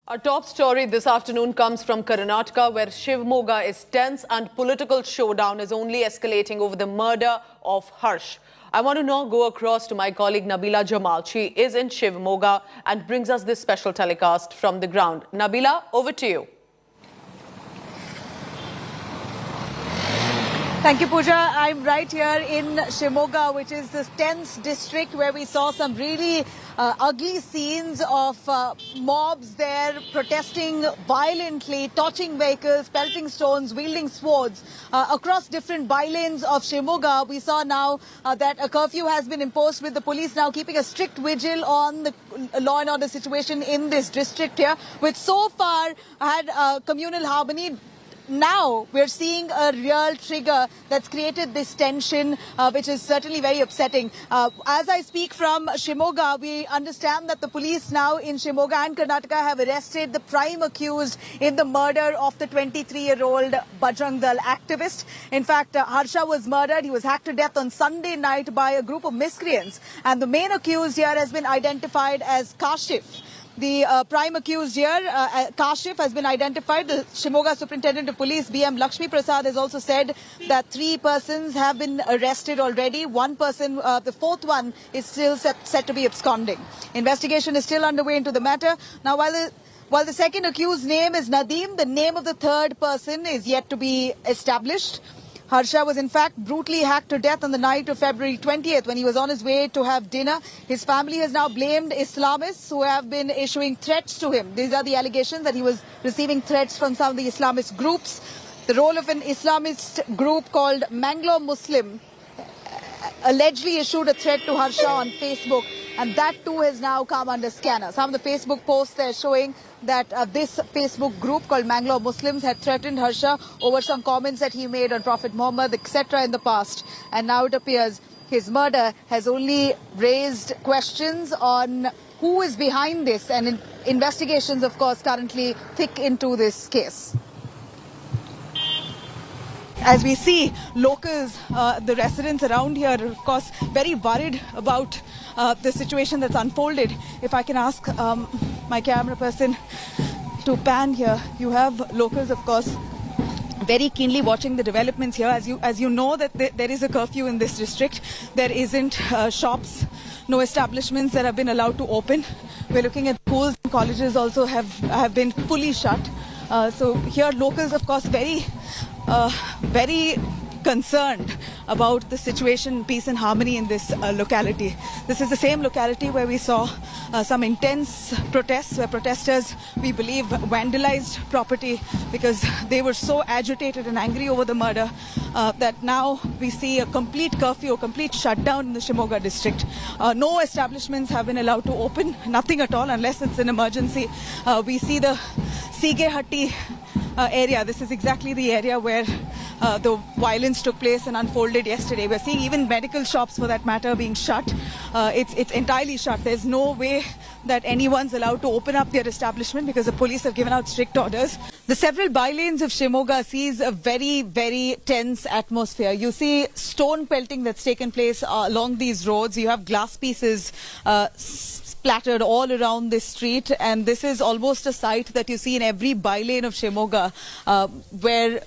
Our top story this afternoon comes from Karnataka, where Shivamogga is tense and political showdown is only escalating over the murder of Harsh. I want to now go across to my colleague Nabila Jamal. She is in Shivamogga and brings us this special telecast from the ground. Nabila, over to you. Thank you, Pooja. I'm right here in Shivamogga, which is the tense district where we saw some really ugly scenes of mobs there protesting violently, torching vehicles, pelting stones, wielding swords across different bylanes of Shivamogga. We saw now that a curfew has been imposed, with the police now keeping a strict vigil on the law and order situation in this district here, which so far had communal harmony. Now we're seeing a real trigger that's created this tension, which is certainly very upsetting. As I speak from Shivamogga, we understand that the police now in Shivamogga and Karnataka have arrested the prime accused in the murder of the 23-year-old Bajrang Dal activist. In fact, Harsha was murdered. He was hacked to death on Sunday night by a group of miscreants. And the main accused here has been identified as Kashif. The prime accused here, Kashif, has been identified. The Shivamogga Superintendent of Police, B.M. Lakshmi Prasad, has also said that 3 persons have been arrested already. One person, the fourth one, is still set to be absconding. Investigation is still underway into the matter. Now, while the second accused name is Nadeem, the name of the third person is yet to be established. Harsha was in fact brutally hacked to death on the night of February 20th when he was on his way to have dinner. His family has now blamed Islamists who have been issuing threats to him. These are the allegations that he was receiving threats from some of the Islamist groups. The role of an Islamist group called Manglo Muslim allegedly issued a threat to Harsha on Facebook, and that too has now come under scanner. Some of the Facebook posts there showing that this Facebook group called Manglo Muslims had threatened Harsha over some comments that he made on Prophet Muhammad, etc. in the past. And now it appears his murder has only raised questions on who is behind this, and investigations, of course, currently thick into this case. As we see, locals, the residents around here are, of course, very worried about the situation that's unfolded. If I can ask my camera person to pan here, you have locals, of course, very keenly watching the developments here. As you know that there is a curfew in this district. There isn't shops, no establishments that have been allowed to open. We're looking at schools and colleges also have been fully shut. So here locals, of course, very concerned about the situation, peace and harmony in this locality. This is the same locality where we saw some intense protests, where protesters, we believe, vandalized property because they were so agitated and angry over the murder that now we see a complete curfew, a complete shutdown in the Shivamogga district. No establishments have been allowed to open, nothing at all, unless it's an emergency. We see the Sigehatti area. This is exactly the area where the violence took place and unfolded yesterday. We're seeing even medical shops, for that matter, being shut. It's entirely shut. There's no way that anyone's allowed to open up their establishment because the police have given out strict orders. The several bylanes of Shivamogga sees a very, very tense atmosphere. You see stone pelting that's taken place along these roads. You have glass pieces splattered all around this street, and this is almost a sight that you see in every bylane of Shivamogga, where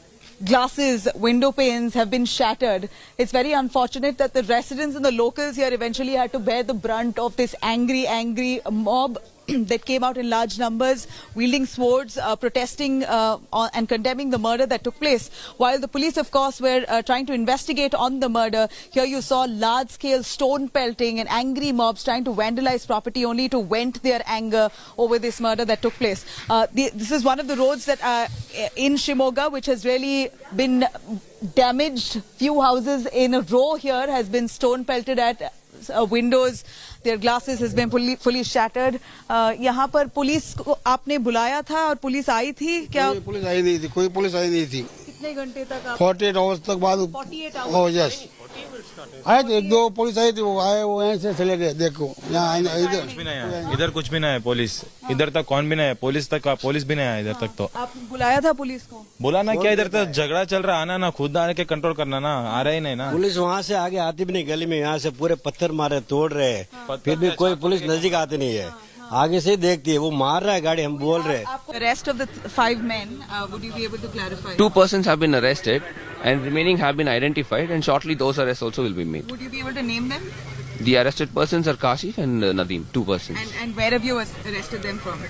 glasses, window panes have been shattered. It's very unfortunate that the residents and the locals here eventually had to bear the brunt of this angry mob that came out in large numbers, wielding swords, protesting and condemning the murder that took place. While the police, of course, were trying to investigate on the murder, here you saw large-scale stone pelting and angry mobs trying to vandalize property only to vent their anger over this murder that took place. This is one of the roads that in Shivamogga, which has really been damaged. Few houses in a row here has been stone pelted at. Windows, their glasses has been fully shattered. यहाँ पर police को आपने बुलाया था और police आई थी क्या? Police आई नहीं थी, कोई पुलिस आई नहीं थी। कितने घंटे तक? 48 आवर्स तक बाद। 48 आवर्स। यस। आए थे, 1-2 पुलिस आई थी, वो आए, वो यहीं से चले गए। देखो यहाँ इधर कुछ भी नहीं है पुलिस, इधर तक कौन भी नहीं है, पुलिस भी नहीं है इधर तक। तो आप बुलाया था पुलिस को? बुलाना क्या, इधर तक झगड़ा चल रहा, आना ना, खुद आने के कंट्रोल करना ना, आ रहे ही नहीं ना। पुलिस वहाँ से आगे आती भी नहीं, गली में यहाँ से पूरे पत्थर मारे, तोड़ रहे, फिर भी कोई पुलिस नजदीक आती नहीं है। आगे से देखती है, वो मार रहा है गाड़ी, हम बोल रहे हैं. The rest of the 5 men, would you be able to clarify? 2 persons have been arrested and remaining have been identified, and shortly those arrests also will be made. Would you be able to name them? The arrested persons are Kashif and Nadeem, 2 persons. And where have you arrested them from?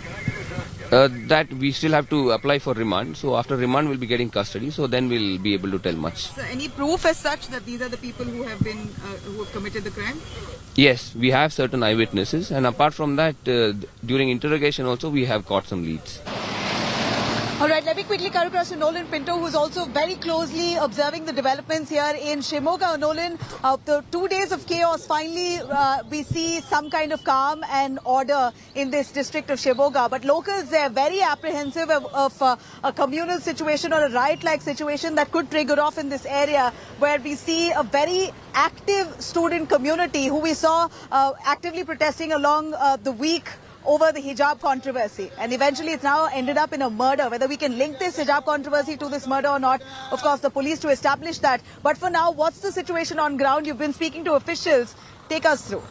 That we still have to apply for remand. So after remand we'll be getting custody. So then we'll be able to tell much. So any proof as such that these are the people who have been who have committed the crime? Yes, we have certain eyewitnesses, and apart from that, during interrogation also we have got some leads. All right, let me quickly come across to Nolan Pinto, who's also very closely observing the developments here in Shivamogga. Nolan, after 2 days of chaos, finally we see some kind of calm and order in this district of Shivamogga. But locals, they're very apprehensive of a communal situation or a riot-like situation that could trigger off in this area, where we see a very active student community who we saw actively protesting along the week over the hijab controversy, and eventually it's now ended up in a murder. Whether we can link this hijab controversy to this murder or not, of course the police to establish that. But for now, what's the situation on ground? You've been speaking to officials. Take us through.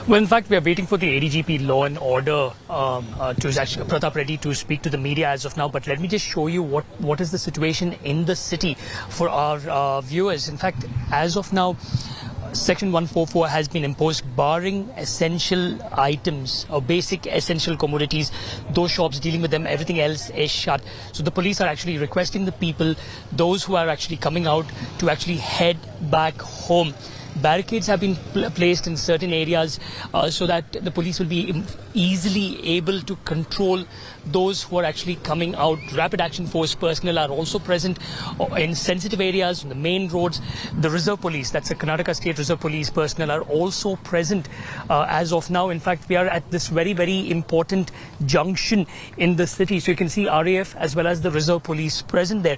Well, in fact, we are waiting for the ADGP Law and Order Pratap Reddy to speak to the media as of now. But let me just show you what is the situation in the city for our viewers. In fact, as of now, Section 144 has been imposed, barring essential items or basic essential commodities. Those shops, dealing with them, everything else is shut. So the police are actually requesting the people, those who are actually coming out, to actually head back home. Barricades have been placed in certain areas so that the police will be easily able to control those who are actually coming out. Rapid Action Force personnel are also present in sensitive areas, on the main roads. The Reserve Police, that's the Karnataka State Reserve Police personnel, are also present as of now. In fact, we are at this very, very important junction in the city. So you can see RAF as well as the Reserve Police present there.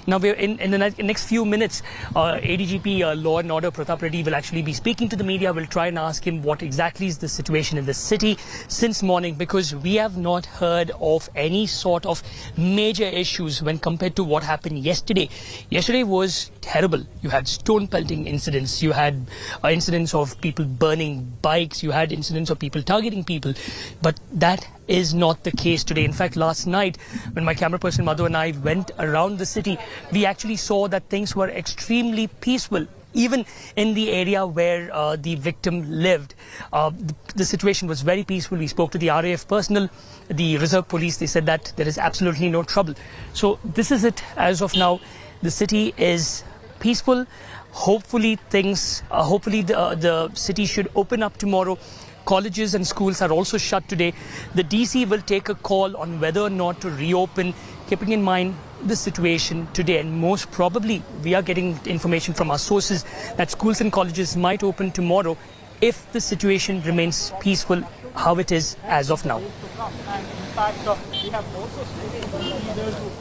Now, we're in the next few minutes, ADGP Law and Order Pratap Reddy will actually be speaking to the media. We'll try and ask him what exactly is the situation in the city since morning, because we have not heard of any sort of major issues when compared to what happened yesterday. Yesterday was terrible. You had stone pelting incidents, you had incidents of people burning bikes, you had incidents of people targeting people, but that is not the case today. In fact, last night when my camera person Madhu and I went around the city, we actually saw that things were extremely peaceful. Even in the area where the victim lived, the situation was very peaceful. We spoke to the RAF personnel, the Reserve Police. They said that there is absolutely no trouble. So this is it as of now. The city is peaceful. Hopefully the city should open up tomorrow. Colleges and schools are also shut today. The DC will take a call on whether or not to reopen, keeping in mind the situation today. And most probably, we are getting information from our sources that schools and colleges might open tomorrow if the situation remains peaceful, how it is as of now.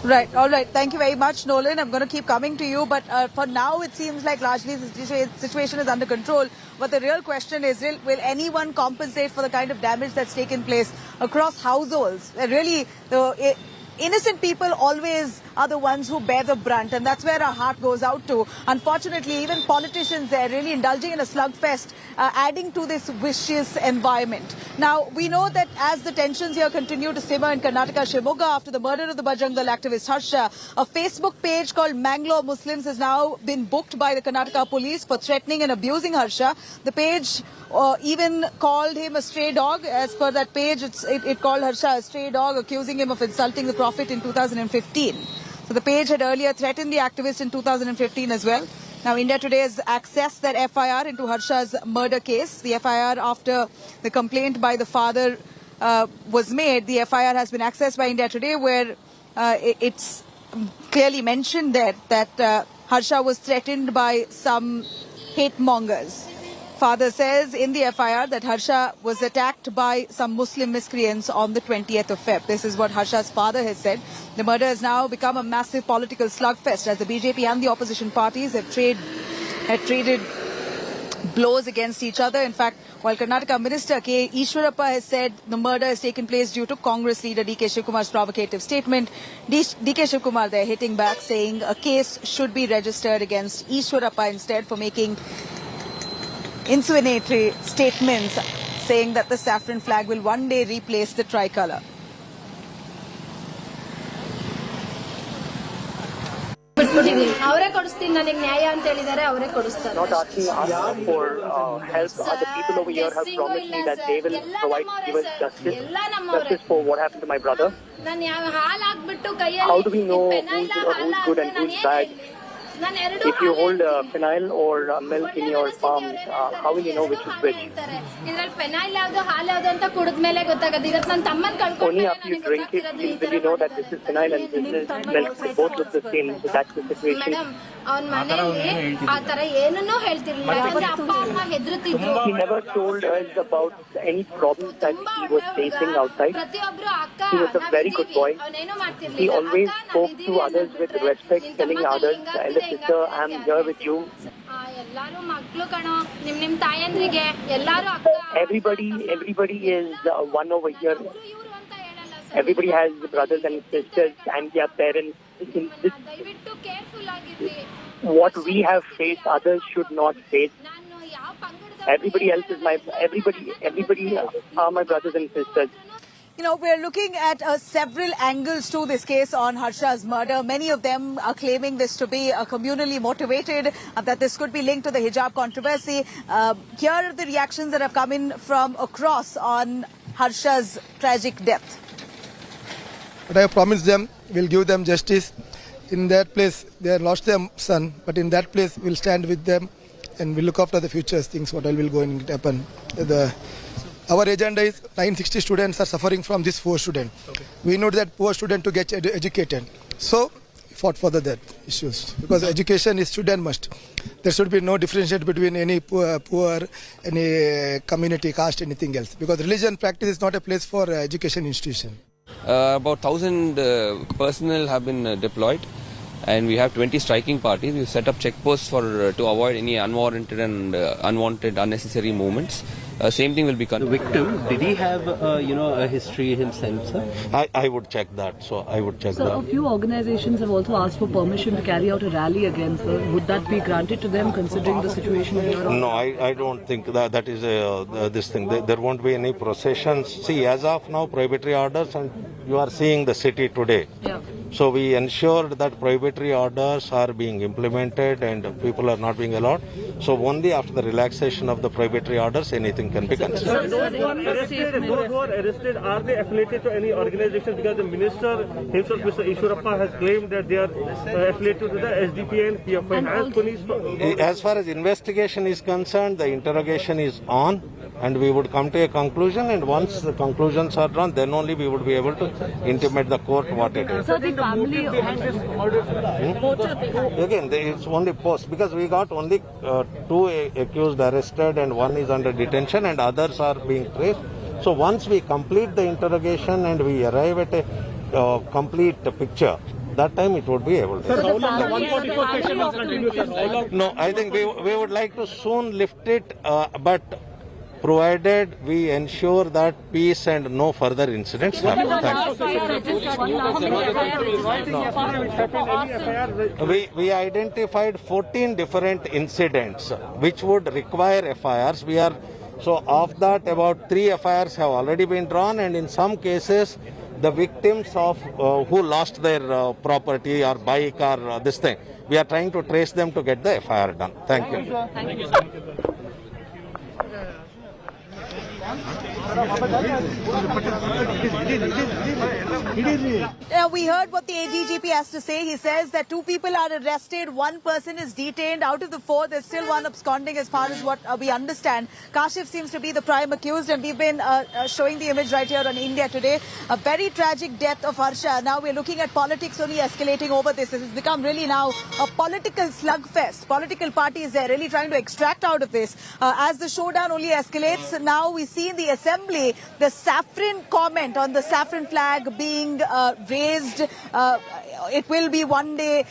Right, all right. Thank you very much, Nolan. I'm going to keep coming to you, but for now it seems like largely the situation is under control. But the real question is, will anyone compensate for the kind of damage that's taken place across households? Really, innocent people always are the ones who bear the brunt, and that's where our heart goes out to. Unfortunately, even politicians, they're really indulging in a slugfest, adding to this vicious environment. Now, we know that as the tensions here continue to simmer in Karnataka, Shivamogga, after the murder of the Bajrang Dal activist Harsha, a Facebook page called Mangalore Muslims has now been booked by the Karnataka police for threatening and abusing Harsha. The page even called him a stray dog. As per that page, it called Harsha a stray dog, accusing him of insulting the Prophet in 2015. So the page had earlier threatened the activist in 2015 as well. Now, India Today has accessed that FIR into Harsha's murder case. The FIR, after the complaint by the father was made, the FIR has been accessed by India Today, where it's clearly mentioned there that Harsha was threatened by some hate mongers. Father says in the FIR that Harsha was attacked by some Muslim miscreants on the 20th of Feb. This is what Harsha's father has said. The murder has now become a massive political slugfest as the BJP and the opposition parties have traded blows against each other. In fact, while Karnataka Minister K. Ishwarappa has said the murder has taken place due to Congress leader D.K. Shivkumar's provocative statement, D.K. Shivkumar there hitting back, saying a case should be registered against Ishwarappa instead for making insinuatory statements saying that the saffron flag will one day replace the tricolour. ಅವರೇ ಕೊಡಿಸ್ತೀನಿ ನನಗೆ ನ್ಯಾಯ ಅಂತ ಹೇಳಿದ್ದಾರೆ ಅವರೇ ಕೊಡಿಸ್ತಾರೆ not asking for help. Other people over here have promised me that they will provide give us justice for what happened to my brother. ನಾನು ಹಾಲು ಹಾಕ್ಬಿಟ್ಟು ಕೈಯಲ್ಲಿ How do we know who's good and who's bad? If you hold phenyl or milk in your palm, how will you know which is which? ಇದರಲ್ಲಿ ಪೆನೈಲ್ ಯಾವುದು ಹಾಲು ಯಾವುದು ಅಂತ ಕುಡಿದ್ಮೇಲೆ ಗೊತ್ತಾಗುತ್ತೆ. ಇವತ್ತು ನನ್ನ ತಮ್ಮನ ಕಳ್ಕೊಂಡೆ. Only after you drink it will you know that this is phenyl and this is milk. They both look the same. So that's the situation. Madam ಅವನ ಮನೆಯಲ್ಲಿ ಆ ತರ ಏನನ್ನೂ ಹೇಳ್ತಿರ್ಲಿಲ್ಲ. ಯಾಕಂದ್ರೆ ಅಪ್ಪ ಅಮ್ಮ ಹೆದರುತ್ತಿದ್ರು. He never told us about any problems that he was facing outside. ಪ್ರತಿಯೊಬ್ಬರು ಅಕ್ಕ He was a very good boy. ಅವನೇನು ಮಾಡ್ತಿರ್ಲಿಲ್ಲ. He always spoke to others with respect, telling others, elder sister, I'm here with you. ಎಲ್ಲಾರು ಮಕ್ಕಳು ಕಣೋ ನಿಮ್ ತಾಯಂದ್ರಿಗೆ ಎಲ್ಲಾರು ಅಕ್ಕ. Everybody is one over here. Everybody has brothers and sisters and their parents. ದಯವಿಟ್ಟು careful ಆಗಿರ್ರಿ. What we have faced, others should not face. ನಾನು ಯಾವ ಪಂಗಡದ Everybody are my brothers and sisters. You know, we're looking at several angles to this case on Harsha's murder. Many of them are claiming this to be communally motivated, that this could be linked to the hijab controversy. Here are the reactions that have come in from across on Harsha's tragic death. But I have promised them, we'll give them justice. In that place, they have lost their son, but in that place, we'll stand with them and we'll look after the future things, what will go and happen. Our agenda is 960 students are suffering from this poor student. Okay. We know that poor student to get educated. So, fought for that issues. Because education is student must. There should be no differentiate between any poor, any community, caste, anything else. Because religion practice is not a place for education institution. About 1,000 personnel have been deployed. And we have 20 striking parties. We've set up checkposts to avoid any unwarranted and unwanted, unnecessary movements. Same thing will be done. The victim, did he have, a history himself, sir? I would check that. So I would check that. So a few organizations have also asked for permission to carry out a rally again, sir. Would that be granted to them considering the situation here? No, I don't think that is this thing. There won't be any processions. See, as of now, prohibitory orders, and you are seeing the city today. Yeah. So we ensured that prohibitory orders are being implemented and people are not being allowed. So only after the relaxation of the prohibitory orders, anything can be considered. Those who are arrested, are they affiliated to any organization? Because the minister himself, Mr. Ishwarappa, has claimed that they are affiliated to the SDP and PFI. As far as investigation is concerned, the interrogation is on and we would come to a conclusion, and once the conclusions are drawn, then only we would be able to intimate the court what it is. So the family Again, it's only post, because we got only 2 accused arrested and 1 is under detention and others are being traced. So once we complete the interrogation and we arrive at a complete picture, that time it would be able to. Sir, how long the 144 session will continue, sir? No, I think we would like to soon lift it, but provided we ensure that peace and no further incidents happen. We identified 14 different incidents which would require FIRs. So of that, about 3 FIRs have already been drawn, and in some cases the victims of who lost their property or bike or this thing, we are trying to trace them to get the FIR done. Thank you. Thank you. We heard what the ADGP has to say. He says that 2 people are arrested, 1 person is detained. Out of the 4, there's still 1 absconding as far as what we understand. Kashif seems to be the prime accused, and we've been showing the image right here on India Today. A very tragic death of Harsha. Now we're looking at politics only escalating over this. This has become really now a political slugfest. Political parties are really trying to extract out of this. As the showdown only escalates, now we see in the assembly the saffron comment on the saffron flag being raised. It will be one day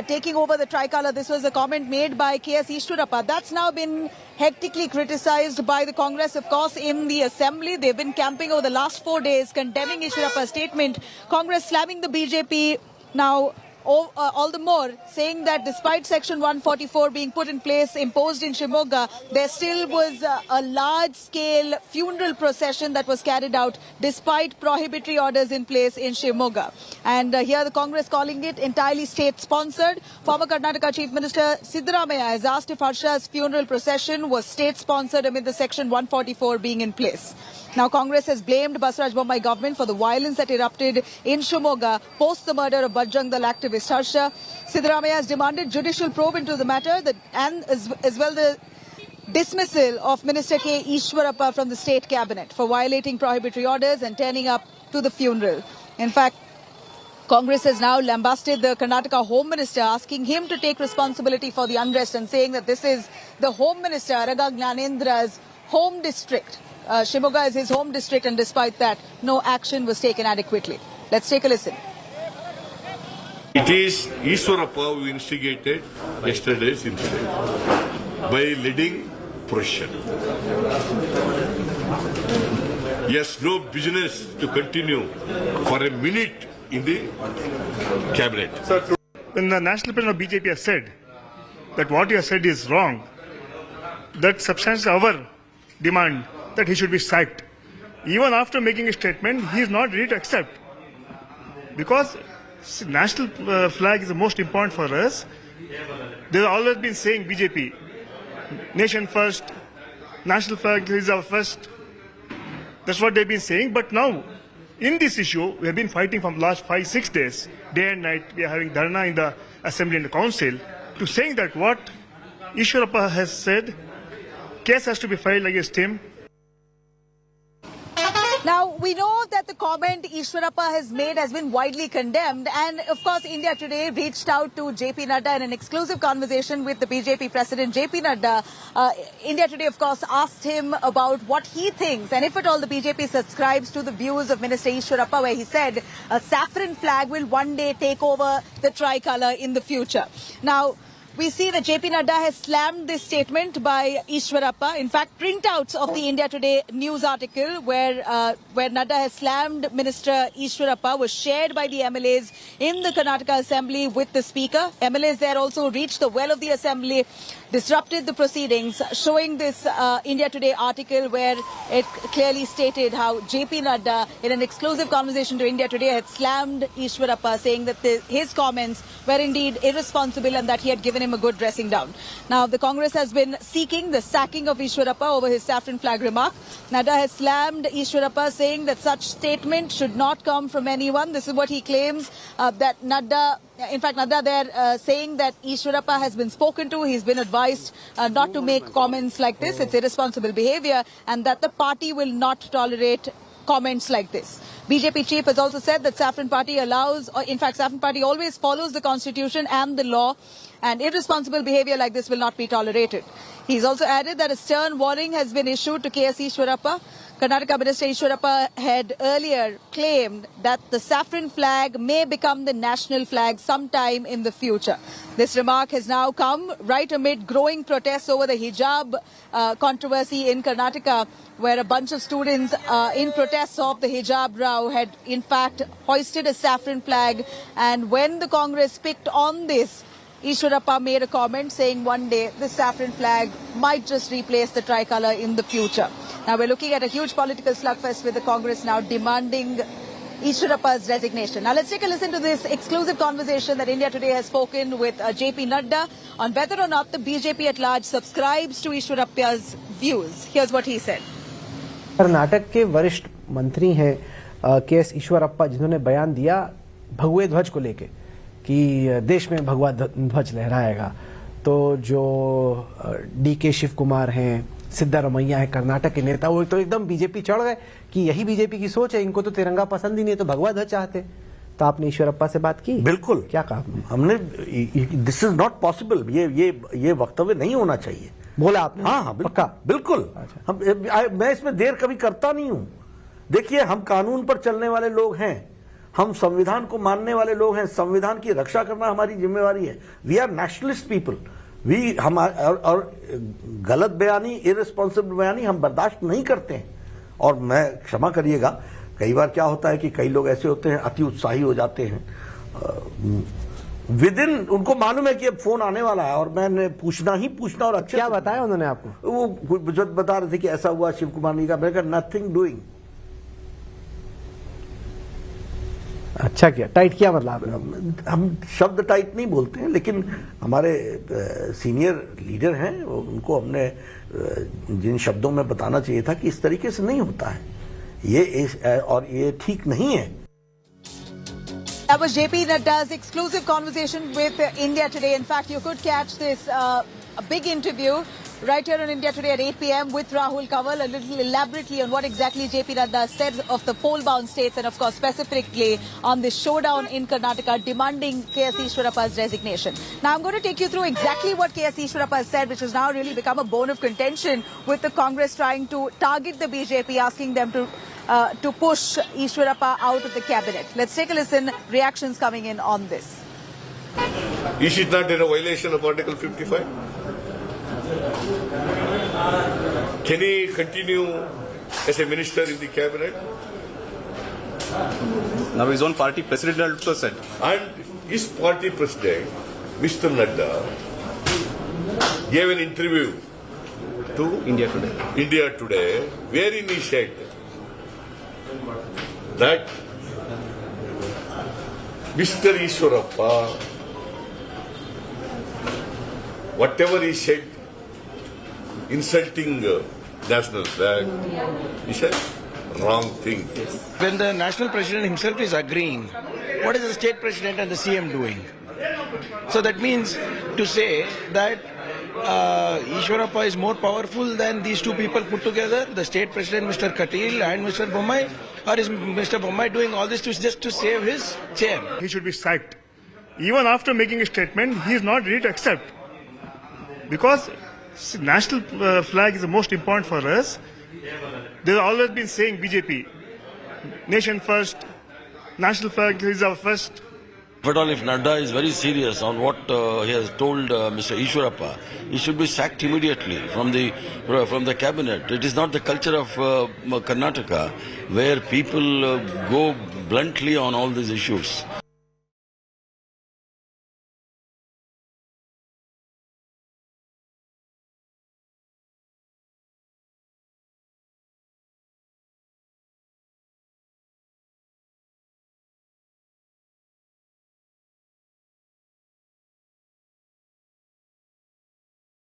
taking over the tricolour. This was a comment made by K.S. Ishwarappa. That's now been hectically criticized by the Congress, of course, in the assembly. They've been camping over the last 4 days, condemning Ishwarappa's statement. Congress slamming the BJP now all the more, saying that despite Section 144 being put in place, imposed in Shivamogga, there still was a large-scale funeral procession that was carried out despite prohibitory orders in place in Shivamogga. And here the Congress calling it entirely state-sponsored. Former Karnataka Chief Minister Siddaramaiah has asked if Harsha's funeral procession was state-sponsored amid the Section 144 being in place. Now, Congress has blamed Basavaraj Bommai government for the violence that erupted in Shivamogga post the murder of Bajrang Dal activist Harsha. Siddaramaiah has demanded judicial probe into the matter and as well the dismissal of Minister K. Ishwarappa from the state cabinet for violating prohibitory orders and turning up to the funeral. In fact, Congress has now lambasted the Karnataka Home Minister, asking him to take responsibility for the unrest and saying that this is the Home Minister, Araga Jnanendra's home district. Shivamogga is his home district, and despite that, no action was taken adequately. Let's take a listen. It is Ishwarappa who instigated yesterday's incident by leading procession. He has no business to continue for a minute in the cabinet. When the National President of BJP has said that what he has said is wrong, that substantiates our demand that he should be sacked. Even after making a statement, he is not ready to accept. Because national flag is the most important for us. They have always been saying, BJP, nation first, national flag is our first. That's what they've been saying. But now, in this issue, we have been fighting from the last 5-6 days, day and night. We are having dharna in the assembly and the council to saying that what Ishwarappa has said, case has to be filed against him. Now, we know that the comment Ishwarappa has made has been widely condemned, and of course India Today reached out to JP Nadda in an exclusive conversation with the BJP President JP Nadda. India Today of course asked him about what he thinks and if at all the BJP subscribes to the views of Minister Ishwarappa, where he said a saffron flag will one day take over the tricolour in the future. Now, we see that JP Nadda has slammed this statement by Ishwarappa. In fact, printouts of the India Today news article where Nadda has slammed Minister Ishwarappa was shared by the MLAs in the Karnataka Assembly with the Speaker. MLAs there also reached the well of the Assembly, disrupted the proceedings, showing this India Today article where it clearly stated how JP Nadda, in an exclusive conversation to India Today, had slammed Ishwarappa, saying that his comments were indeed irresponsible and that he had given him a good dressing down. Now, the Congress has been seeking the sacking of Ishwarappa over his saffron flag remark. Nadda has slammed Ishwarappa, saying that such statement should not come from anyone. This is what he claims, that Nadda, in fact, Nadda there saying that Ishwarappa has been spoken to. He's been advised not to make comments like this. It's irresponsible behavior, and that the party will not tolerate comments like this. BJP chief has also said that Saffron Party allows, or in fact, Saffron Party always follows the constitution and the law, and irresponsible behavior like this will not be tolerated. He's also added that a stern warning has been issued to KS Ishwarappa. Karnataka Minister Ishwarappa had earlier claimed that the saffron flag may become the national flag sometime in the future. This remark has now come right amid growing protests over the hijab controversy in Karnataka, where a bunch of students in protests of the hijab row had in fact hoisted a saffron flag. And when the Congress picked on this, Ishwarappa made a comment saying one day the saffron flag might just replace the tricolour in the future. Now we're looking at a huge political slugfest with the Congress now demanding Ishwarappa's resignation. Now let's take a listen to this exclusive conversation that India Today has spoken with JP Nadda on whether or not the BJP at large subscribes to Ishwarappa's views. Here's what he said. Karnataka के वरिष्ठ मंत्री हैं KS Eshwarappa, जिन्होंने बयान दिया भगवे ध्वज को लेके कि देश में भगवा ध्वज लहराएगा, तो जो DK शिव कुमार हैं, सिद्धारमैया है, कर्नाटक के नेता, वो तो एकदम बीजेपी चढ़ गए कि यही बीजेपी की सोच है, इनको तो तिरंगा पसंद ही नहीं है, तो भगवा ध्वज चाहते। तो आपने ईश्वरप्पा से बात की? बिल्कुल। क्या कहा हमने? दिस इज नॉट पॉसिबल, ये वक्तव्य नहीं होना चाहिए, बोला आपने? हाँ, पक्का, बिल्कुल। मैं इसमें देर कभी करता नहीं हूं। देखिए, हम कानून पर चलने वाले लोग हैं, हम संविधान को मानने वाले लोग हैं, संविधान की रक्षा करना हमारी जिम्मेवारी है। We are nationalist people. और गलत बयानी, इररिस्पॉन्सिबल बयानी हम बर्दाश्त नहीं करते हैं। और मैं क्षमा करिएगा, कई बार क्या होता है कि कई लोग ऐसे होते हैं, अति उत्साही हो जाते हैं, विद इन उनको मालूम है कि अब फोन आने वाला है और मैंने पूछना और अच्छे क्या बताया उन्होंने आपको? वो जब बता रहे थे कि ऐसा हुआ शिव कुमार ने कहा, मैंने कहा नथिंग डूइंग। अच्छा किया, टाइट किया मतलब? हम शब्द टाइट नहीं बोलते हैं, लेकिन हमारे सीनियर लीडर हैं, उनको हमने जिन शब्दों में बताना चाहिए था कि इस तरीके से नहीं होता है और ये ठीक नहीं है। That was JP Nadda's exclusive conversation with India Today. In fact, you could catch this a big interview right here on India Today at 8 p.m. with Rahul Kanwal, a little elaborately on what exactly JP Nadda said of the poll-bound states and, of course, specifically on this showdown in Karnataka demanding K.S. Ishwarappa's resignation. Now, I'm going to take you through exactly what K.S. Ishwarappa said, which has now really become a bone of contention with the Congress trying to target the BJP, asking them to push Ishwarappa out of the cabinet. Let's take a listen. Reactions coming in on this. Is it not in a violation of Article 55? Can he continue as a minister in the cabinet? Now his own party president also said. And his party president, Mr. Nadda, gave an interview to India Today, wherein he said that Mr. Ishwarappa, whatever he said, insulting national flag, he said wrong thing. When the national president himself is agreeing, what is the state president and the CM doing? So that means to say that Ishwarappa is more powerful than these two people put together, the state president Mr. Katil and Mr. Bommai, or is Mr. Bommai doing all this just to save his chair? He should be sacked. Even after making a statement, he is not ready to accept. Because national flag is the most important for us. They have always been saying BJP, nation first, national flag is our first. But if Nadda is very serious on what he has told Mr. Ishwarappa, he should be sacked immediately from the cabinet. It is not the culture of Karnataka where people go bluntly on all these issues.